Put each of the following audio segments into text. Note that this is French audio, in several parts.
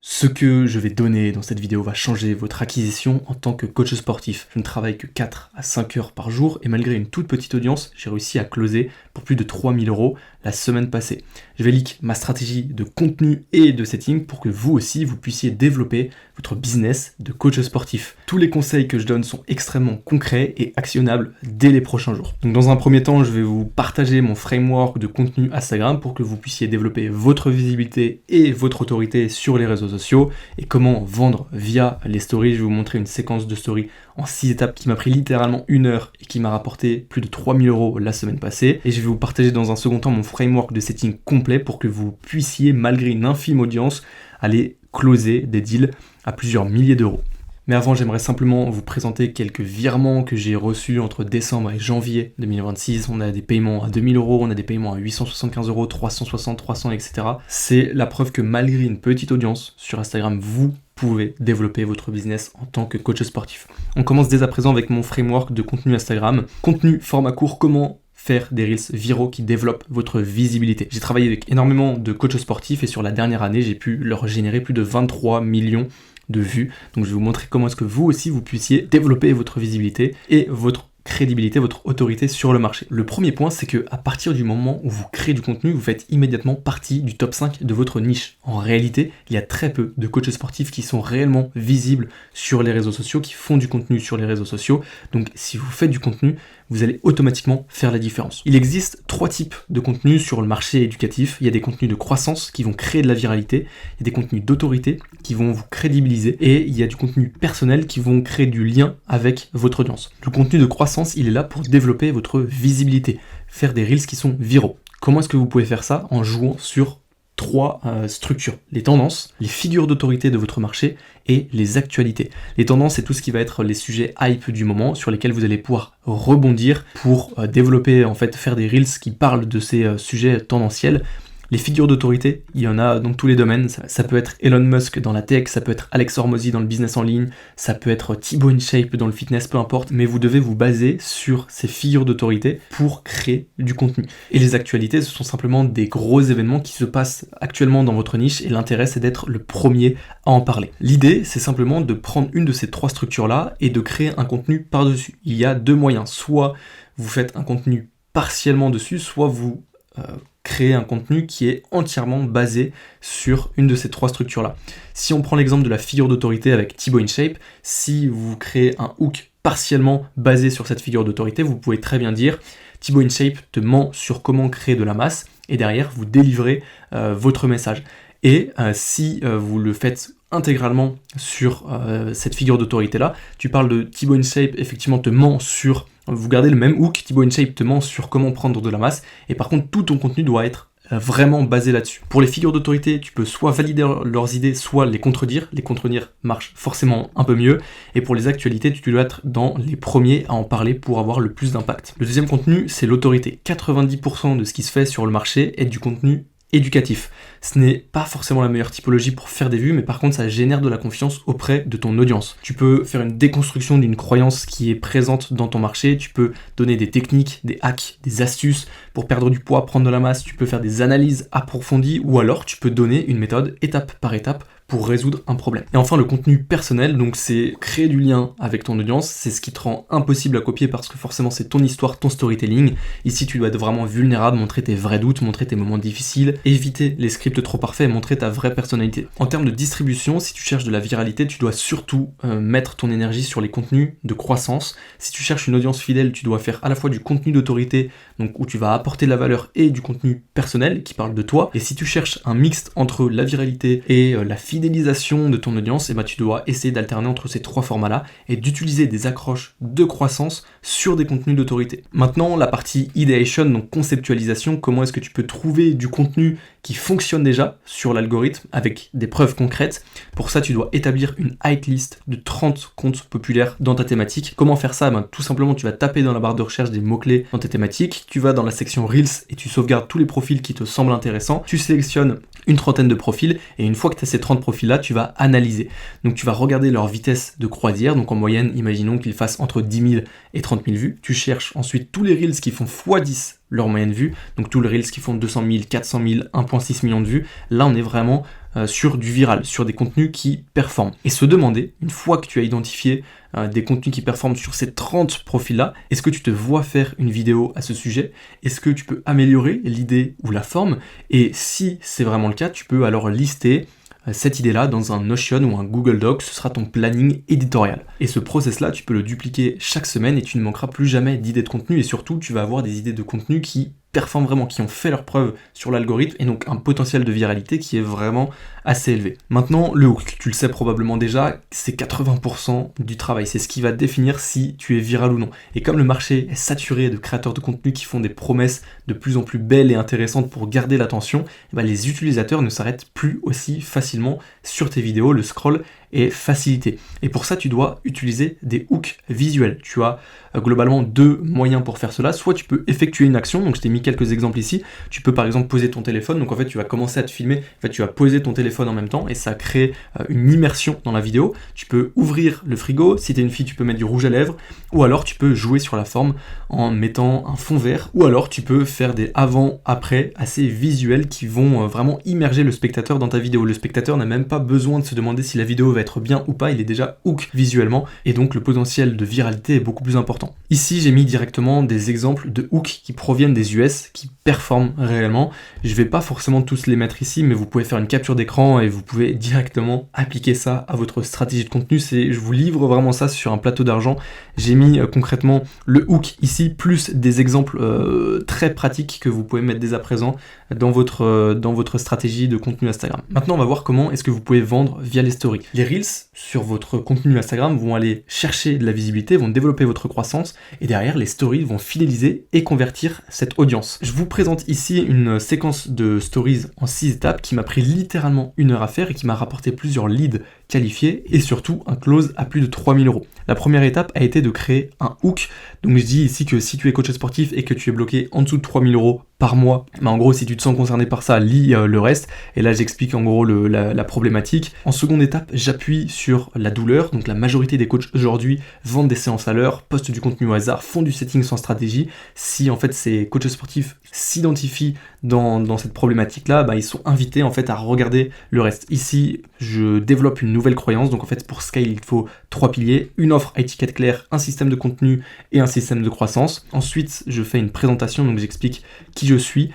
Ce que je vais donner dans cette vidéo va changer votre acquisition en tant que coach sportif. Je ne travaille que 4 à 5 heures par jour et malgré une toute petite audience, j'ai réussi à closer pour plus de 3000 € la semaine passée. Je vais leak ma stratégie de contenu et de setting pour que vous aussi, vous puissiez développer votre business de coach sportif. Tous les conseils que je donne sont extrêmement concrets et actionnables dès les prochains jours. Donc dans un premier temps, je vais vous partager mon framework de contenu Instagram pour que vous puissiez développer votre visibilité et votre autorité sur les réseaux sociaux et comment vendre via les stories. Je vais vous montrer une séquence de stories en 6 étapes qui m'a pris littéralement 1 heure et qui m'a rapporté plus de 3000 € la semaine passée. Et je vais vous partager dans un second temps mon framework de setting complet pour que vous puissiez, malgré une infime audience, aller closer des deals à plusieurs milliers d'euros. Mais avant, j'aimerais simplement vous présenter quelques virements que j'ai reçus entre décembre et janvier 2026. On a des paiements à 2000 €, on a des paiements à 875 €, 360, 300, etc. C'est la preuve que malgré une petite audience sur Instagram, vous pouvez développer votre business en tant que coach sportif. On commence dès à présent avec mon framework de contenu Instagram. Contenu format court, comment faire des reels viraux qui développent votre visibilité. J'ai travaillé avec énormément de coachs sportifs et sur la dernière année, j'ai pu leur générer plus de 23 millions de vues. Donc je vais vous montrer comment est-ce que vous aussi vous puissiez développer votre visibilité et votre crédibilité, votre autorité sur le marché. Le premier point, c'est que à partir du moment où vous créez du contenu, vous faites immédiatement partie du top 5 de votre niche. En réalité, il y a très peu de coachs sportifs qui sont réellement visibles sur les réseaux sociaux, qui font du contenu sur les réseaux sociaux. Donc si vous faites du contenu, vous allez automatiquement faire la différence. Il existe 3 types de contenus sur le marché éducatif. Il y a des contenus de croissance qui vont créer de la viralité, il y a des contenus d'autorité qui vont vous crédibiliser et il y a du contenu personnel qui vont créer du lien avec votre audience. Le contenu de croissance, il est là pour développer votre visibilité, faire des reels qui sont viraux. Comment est-ce que vous pouvez faire ça? En jouant sur 3 structures, les tendances, les figures d'autorité de votre marché et les actualités. Les tendances, c'est tout ce qui va être les sujets hype du moment sur lesquels vous allez pouvoir rebondir pour développer, faire des reels qui parlent de ces sujets tendanciels. Les figures d'autorité, il y en a dans tous les domaines. Ça peut être Elon Musk dans la tech, ça peut être Alex Hormozy dans le business en ligne, ça peut être Thibaut InShape dans le fitness, peu importe. Mais vous devez vous baser sur ces figures d'autorité pour créer du contenu. Et les actualités, ce sont simplement des gros événements qui se passent actuellement dans votre niche et l'intérêt, c'est d'être le premier à en parler. L'idée, c'est simplement de prendre une de ces 3 structures-là et de créer un contenu par-dessus. Il y a 2 moyens. Soit vous faites un contenu partiellement dessus, soit vous créer un contenu qui est entièrement basé sur une de ces 3 structures-là. Si on prend l'exemple de la figure d'autorité avec Thibaut InShape, si vous créez un hook partiellement basé sur cette figure d'autorité, vous pouvez très bien dire Thibaut InShape te ment sur comment créer de la masse et derrière vous délivrez votre message. Et si vous le faites intégralement sur cette figure d'autorité-là, tu parles de Thibaut InShape, effectivement te ment sur... Vous gardez le même hook, Thibaut InShape te ment sur comment prendre de la masse, et par contre tout ton contenu doit être vraiment basé là-dessus. Pour les figures d'autorité, tu peux soit valider leurs idées, soit les contredire. Les contredire marche forcément un peu mieux. Et pour les actualités, tu dois être dans les premiers à en parler pour avoir le plus d'impact. Le deuxième contenu, c'est l'autorité. 90% de ce qui se fait sur le marché est du contenu éducatif. Ce n'est pas forcément la meilleure typologie pour faire des vues, mais par contre ça génère de la confiance auprès de ton audience. Tu peux faire une déconstruction d'une croyance qui est présente dans ton marché, tu peux donner des techniques, des hacks, des astuces pour perdre du poids, prendre de la masse, tu peux faire des analyses approfondies ou alors tu peux donner une méthode étape par étape pour résoudre un problème. Et enfin, le contenu personnel, donc c'est créer du lien avec ton audience, c'est ce qui te rend impossible à copier parce que forcément c'est ton histoire, ton storytelling. Ici, tu dois être vraiment vulnérable, montrer tes vrais doutes, montrer tes moments difficiles, éviter les scripts trop parfaits et montrer ta vraie personnalité. En termes de distribution, si tu cherches de la viralité, tu dois surtout mettre ton énergie sur les contenus de croissance. Si tu cherches une audience fidèle, tu dois faire à la fois du contenu d'autorité, donc où tu vas apporter de la valeur, et du contenu personnel qui parle de toi. Et si tu cherches un mixte entre la viralité et la fidélisation de ton audience, et tu dois essayer d'alterner entre ces 3 formats-là et d'utiliser des accroches de croissance sur des contenus d'autorité. Maintenant, la partie ideation, donc conceptualisation, comment est-ce que tu peux trouver du contenu qui fonctionne déjà sur l'algorithme avec des preuves concrètes. Pour ça, tu dois établir une hype list de 30 comptes populaires dans ta thématique. Comment faire ça? Tout simplement, tu vas taper dans la barre de recherche des mots-clés dans tes thématiques, tu vas dans la section Reels et tu sauvegardes tous les profils qui te semblent intéressants, tu sélectionnes une trentaine de profils et une fois que tu as ces 30 profils-là, tu vas analyser. Donc tu vas regarder leur vitesse de croisière, donc en moyenne, imaginons qu'ils fassent entre 10 000 et 30 000 vues. Tu cherches ensuite tous les Reels qui font x10 leur moyenne vue, donc tous les Reels qui font 200 000, 400 000, 1,6 million de vues, là on est vraiment sur du viral, sur des contenus qui performent. Et se demander, une fois que tu as identifié des contenus qui performent sur ces 30 profils-là, est-ce que tu te vois faire une vidéo à ce sujet? Est-ce que tu peux améliorer l'idée ou la forme? Et si c'est vraiment le cas, tu peux alors lister cette idée-là dans un Notion ou un Google Doc, ce sera ton planning éditorial. Et ce process-là, tu peux le dupliquer chaque semaine et tu ne manqueras plus jamais d'idées de contenu et surtout, tu vas avoir des idées de contenu qui performent vraiment, qui ont fait leur preuve sur l'algorithme et donc un potentiel de viralité qui est vraiment assez élevé. Maintenant, le hook, tu le sais probablement déjà, c'est 80% du travail, c'est ce qui va définir si tu es viral ou non. Et comme le marché est saturé de créateurs de contenu qui font des promesses de plus en plus belles et intéressantes pour garder l'attention, les utilisateurs ne s'arrêtent plus aussi facilement sur tes vidéos, le scroll est facilité. Et pour ça, tu dois utiliser des hooks visuels. Tu as globalement deux moyens pour faire cela. Soit tu peux effectuer une action, donc je t'ai mis quelques exemples ici. Tu peux par exemple poser ton téléphone, donc en fait tu vas commencer à te filmer, en fait tu vas poser ton téléphone en même temps et ça crée une immersion dans la vidéo. Tu peux ouvrir le frigo, si t'es une fille tu peux mettre du rouge à lèvres, ou alors tu peux jouer sur la forme en mettant un fond vert, ou alors tu peux faire des avant-après assez visuels qui vont vraiment immerger le spectateur dans ta vidéo. Le spectateur n'a même pas besoin de se demander si la vidéo va être bien ou pas, il est déjà hook visuellement et donc le potentiel de viralité est beaucoup plus important. Ici j'ai mis directement des exemples de hooks qui proviennent des US, qui performent réellement. Je vais pas forcément tous les mettre ici, mais vous pouvez faire une capture d'écran et vous pouvez directement appliquer ça à votre stratégie de contenu. Je vous livre vraiment ça sur un plateau d'argent. J'ai mis concrètement le hook ici, plus des exemples très pratiques que vous pouvez mettre dès à présent dans votre stratégie de contenu Instagram. Maintenant, on va voir comment est-ce que vous pouvez vendre via les stories. Les Reels sur votre contenu Instagram vont aller chercher de la visibilité, vont développer votre croissance et derrière, les stories vont fidéliser et convertir cette audience. Je vous présente ici une séquence de stories en 6 étapes qui m'a pris littéralement 1 heure à faire et qui m'a rapporté plusieurs leads qualifiés et surtout un close à plus de 3000 €. La première étape a été de créer un hook. Donc je dis ici que si tu es coach sportif et que tu es bloqué en dessous de 3000 € par mois, mais en gros si tu te sens concerné par ça, lis le reste. Et là j'explique en gros la problématique. En seconde étape, j'appuie sur la douleur. Donc la majorité des coachs aujourd'hui vendent des séances à l'heure, postent du contenu au hasard, font du setting sans stratégie. Si en fait ces coachs sportifs s'identifient dans cette problématique-là, ils sont invités en fait à regarder le reste. Ici, je développe une nouvelle croyance. Donc en fait pour scale, il faut 3 piliers, une offre à étiquette claire, un système de contenu et un système de croissance. Ensuite, je fais une présentation, donc j'explique qui je suis.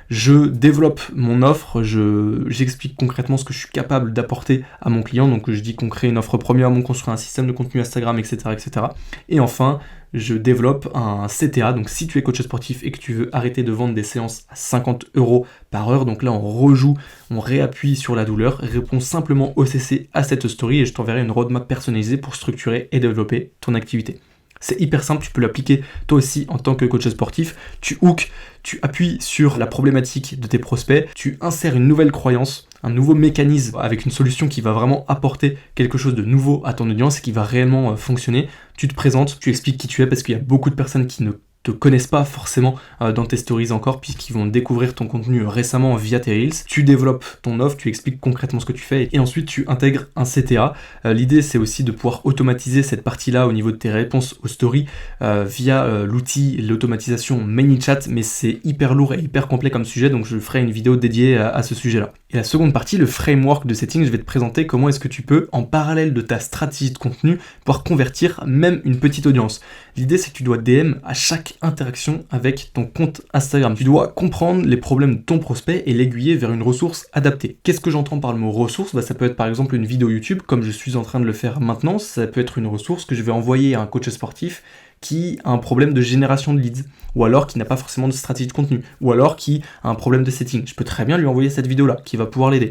Je développe mon offre, j'explique concrètement ce que je suis capable d'apporter à mon client. Donc je dis qu'on crée une offre premium, on construit un système de contenu Instagram, etc. etc. Et enfin, je développe un CTA. Donc si tu es coach sportif et que tu veux arrêter de vendre des séances à 50 € par heure, donc là on réappuie sur la douleur, réponds simplement OCC à cette story et je t'enverrai une roadmap personnalisée pour structurer et développer ton activité. C'est hyper simple, tu peux l'appliquer toi aussi en tant que coach sportif. Tu hook, tu appuies sur la problématique de tes prospects, tu insères une nouvelle croyance, un nouveau mécanisme avec une solution qui va vraiment apporter quelque chose de nouveau à ton audience et qui va réellement fonctionner. Tu te présentes, tu expliques qui tu es parce qu'il y a beaucoup de personnes qui ne te connaissent pas forcément dans tes stories encore puisqu'ils vont découvrir ton contenu récemment via tes Reels. Tu développes ton offre, tu expliques concrètement ce que tu fais et ensuite tu intègres un CTA. L'idée c'est aussi de pouvoir automatiser cette partie-là au niveau de tes réponses aux stories via l'outil, l'automatisation ManyChat, mais c'est hyper lourd et hyper complet comme sujet, donc je ferai une vidéo dédiée à ce sujet-là. Et la seconde partie, le framework de setting, je vais te présenter comment est-ce que tu peux, en parallèle de ta stratégie de contenu, pouvoir convertir même une petite audience. L'idée c'est que tu dois DM à chaque interaction avec ton compte Instagram. Tu dois comprendre les problèmes de ton prospect et l'aiguiller vers une ressource adaptée. Qu'est-ce que j'entends par le mot ressource ? Ça peut être par exemple une vidéo YouTube, comme je suis en train de le faire maintenant. Ça peut être une ressource que je vais envoyer à un coach sportif qui a un problème de génération de leads, ou alors qui n'a pas forcément de stratégie de contenu, ou alors qui a un problème de setting. Je peux très bien lui envoyer cette vidéo-là, qui va pouvoir l'aider.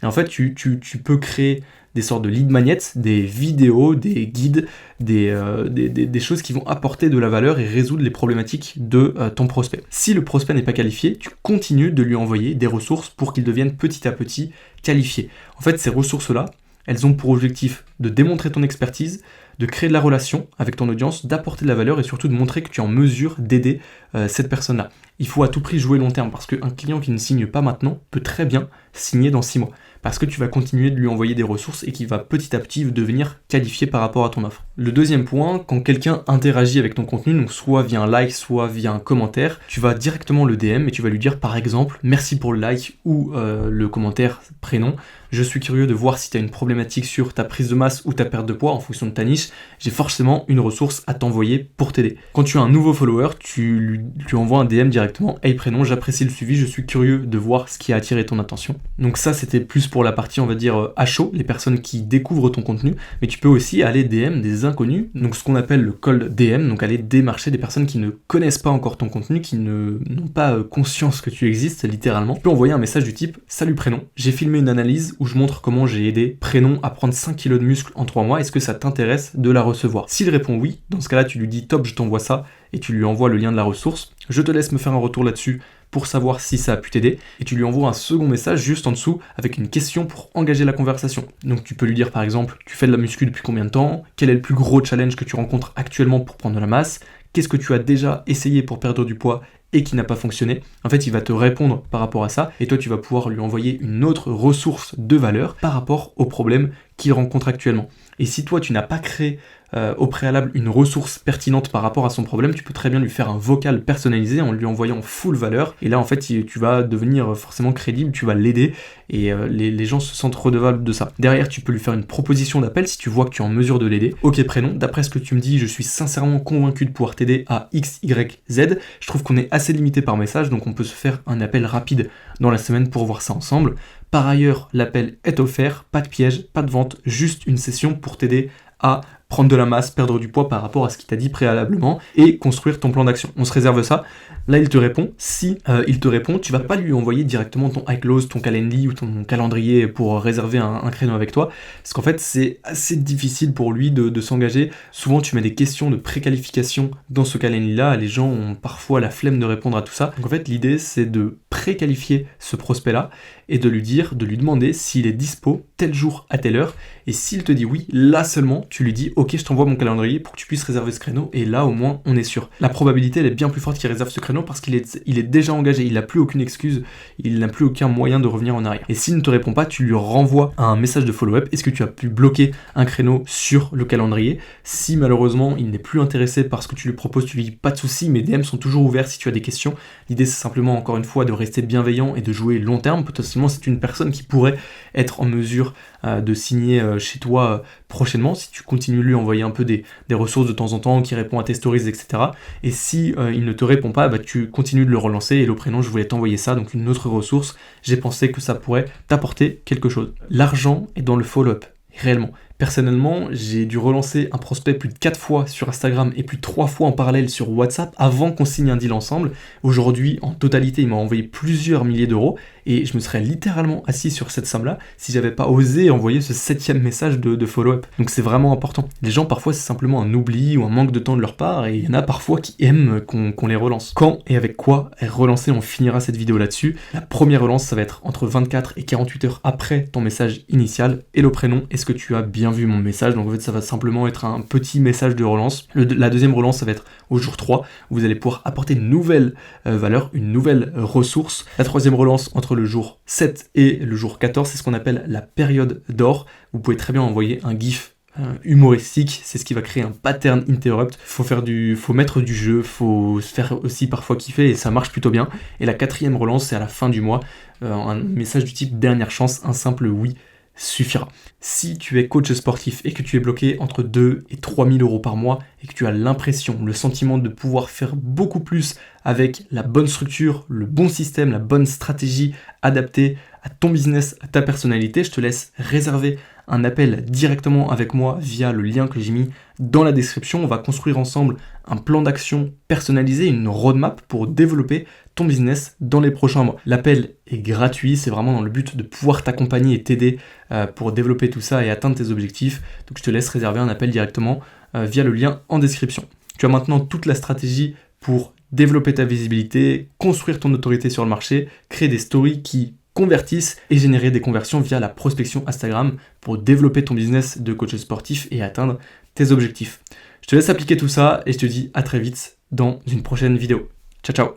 Et en fait, tu peux créer des sortes de lead magnets, des vidéos, des guides, des choses qui vont apporter de la valeur et résoudre les problématiques de ton prospect. Si le prospect n'est pas qualifié, tu continues de lui envoyer des ressources pour qu'il devienne petit à petit qualifié. En fait, ces ressources-là, elles ont pour objectif de démontrer ton expertise, de créer de la relation avec ton audience, d'apporter de la valeur et surtout de montrer que tu es en mesure d'aider cette personne-là. Il faut à tout prix jouer long terme parce qu'un client qui ne signe pas maintenant peut très bien signer dans 6 mois. Parce que tu vas continuer de lui envoyer des ressources et qu'il va petit à petit devenir qualifié par rapport à ton offre. Le deuxième point, quand quelqu'un interagit avec ton contenu, donc soit via un like, soit via un commentaire, tu vas directement le DM et tu vas lui dire par exemple « Merci pour le like » ou le commentaire prénom. Je suis curieux de voir si tu as une problématique sur ta prise de masse ou ta perte de poids en fonction de ta niche. J'ai forcément une ressource à t'envoyer pour t'aider. Quand tu as un nouveau follower, tu lui envoies un DM directement. Hey prénom, j'apprécie le suivi, je suis curieux de voir ce qui a attiré ton attention. Donc ça, c'était plus pour la partie, on va dire, à chaud, les personnes qui découvrent ton contenu. Mais tu peux aussi aller DM des inconnus, donc ce qu'on appelle le cold DM, donc aller démarcher des personnes qui ne connaissent pas encore ton contenu, qui n'ont pas conscience que tu existes, littéralement. Tu peux envoyer un message du type « Salut prénom, j'ai filmé une analyse où je montre comment j'ai aidé prénom à prendre 5 kg de muscle en 3 mois, est-ce que ça t'intéresse de la recevoir ?» S'il répond oui, dans ce cas-là, tu lui dis « Top, je t'envoie ça » et tu lui envoies le lien de la ressource. Je te laisse me faire un retour là-dessus pour savoir si ça a pu t'aider, et tu lui envoies un second message juste en dessous avec une question pour engager la conversation. Donc tu peux lui dire par exemple, tu fais de la muscu depuis combien de temps? Quel est le plus gros challenge que tu rencontres actuellement pour prendre de la masse? Qu'est-ce que tu as déjà essayé pour perdre du poids et qui n'a pas fonctionné? En fait, il va te répondre par rapport à ça, et toi tu vas pouvoir lui envoyer une autre ressource de valeur par rapport au problème qu'il rencontre actuellement. Et si toi tu n'as pas créé au préalable une ressource pertinente par rapport à son problème, tu peux très bien lui faire un vocal personnalisé en lui envoyant full valeur, et là en fait tu vas devenir forcément crédible, tu vas l'aider, et les gens se sentent redevables de ça. Derrière, tu peux lui faire une proposition d'appel si tu vois que tu es en mesure de l'aider. Ok prénom, d'après ce que tu me dis, je suis sincèrement convaincu de pouvoir t'aider à X, Y, Z. Je trouve qu'on est assez limité par message, donc on peut se faire un appel rapide dans la semaine pour voir ça ensemble. Par ailleurs, l'appel est offert, pas de piège, pas de vente, juste une session pour t'aider à prendre de la masse, perdre du poids par rapport à ce qu'il t'a dit préalablement et construire ton plan d'action. On se réserve ça. Là, il te répond. Si il te répond, tu vas pas lui envoyer directement ton iClose, ton Calendly ou ton calendrier pour réserver un créneau avec toi, parce qu'en fait, c'est assez difficile pour lui de s'engager. Souvent, tu mets des questions de préqualification dans ce Calendly-là. Les gens ont parfois la flemme de répondre à tout ça. Donc en fait, l'idée, c'est de préqualifier ce prospect-là et de lui demander s'il est dispo tel jour à telle heure. Et s'il te dit oui, là seulement, tu lui dis ok, je t'envoie mon calendrier pour que tu puisses réserver ce créneau, et là au moins on est sûr. La probabilité elle est bien plus forte qu'il réserve ce créneau parce qu'il est déjà engagé, il n'a plus aucune excuse, il n'a plus aucun moyen de revenir en arrière. Et s'il ne te répond pas, tu lui renvoies un message de follow-up. Est-ce que tu as pu bloquer un créneau sur le calendrier? Si malheureusement il n'est plus intéressé par ce que tu lui proposes, tu lui dis pas de soucis, mes DM sont toujours ouverts si tu as des questions. L'idée c'est simplement encore une fois de rester bienveillant et de jouer long terme. Potentiellement c'est une personne qui pourrait être en mesure de signer chez toi prochainement si tu continues de lui envoyer un peu des ressources de temps en temps, qui répond à tes stories, etc. Et si il ne te répond pas, tu continues de le relancer. Et le prénom, je voulais t'envoyer ça, donc une autre ressource. J'ai pensé que ça pourrait t'apporter quelque chose. L'argent est dans le follow-up, réellement. Personnellement, j'ai dû relancer un prospect plus de 4 fois sur Instagram et plus de 3 fois en parallèle sur WhatsApp avant qu'on signe un deal ensemble. Aujourd'hui, en totalité, il m'a envoyé plusieurs milliers d'euros et je me serais littéralement assis sur cette somme-là si j'avais pas osé envoyer ce 7e message de follow-up. Donc c'est vraiment important. Les gens, parfois, c'est simplement un oubli ou un manque de temps de leur part, et il y en a parfois qui aiment qu'on les relance. Quand et avec quoi relancer? On finira cette vidéo là-dessus. La première relance, ça va être entre 24 et 48 heures après ton message initial. Et le prénom, est-ce que tu as bien vu mon message? Donc en fait ça va simplement être un petit message de relance. La deuxième relance, ça va être au jour 3, où vous allez pouvoir apporter une nouvelle valeur, une nouvelle ressource. La troisième relance entre le jour 7 et le jour 14, c'est ce qu'on appelle la période d'or. Vous pouvez très bien envoyer un GIF humoristique, c'est ce qui va créer un pattern interrupt. Faut mettre du jeu, faut se faire aussi parfois kiffer, et ça marche plutôt bien. Et la quatrième relance, c'est à la fin du mois, un message du type dernière chance, un simple oui suffira. Si tu es coach sportif et que tu es bloqué entre 2 et 3 000 euros par mois et que tu as l'impression, le sentiment de pouvoir faire beaucoup plus avec la bonne structure, le bon système, la bonne stratégie adaptée à ton business, à ta personnalité, je te laisse réserver un appel directement avec moi via le lien que j'ai mis dans la description. On va construire ensemble un plan d'action personnalisé, une roadmap pour développer ton business dans les prochains mois. L'appel est gratuit, c'est vraiment dans le but de pouvoir t'accompagner et t'aider pour développer tout ça et atteindre tes objectifs. Donc je te laisse réserver un appel directement via le lien en description. Tu as maintenant toute la stratégie pour développer ta visibilité, construire ton autorité sur le marché, créer des stories qui convertissent et générer des conversions via la prospection Instagram pour développer ton business de coach sportif et atteindre tes objectifs. Je te laisse appliquer tout ça et je te dis à très vite dans une prochaine vidéo. Ciao ciao.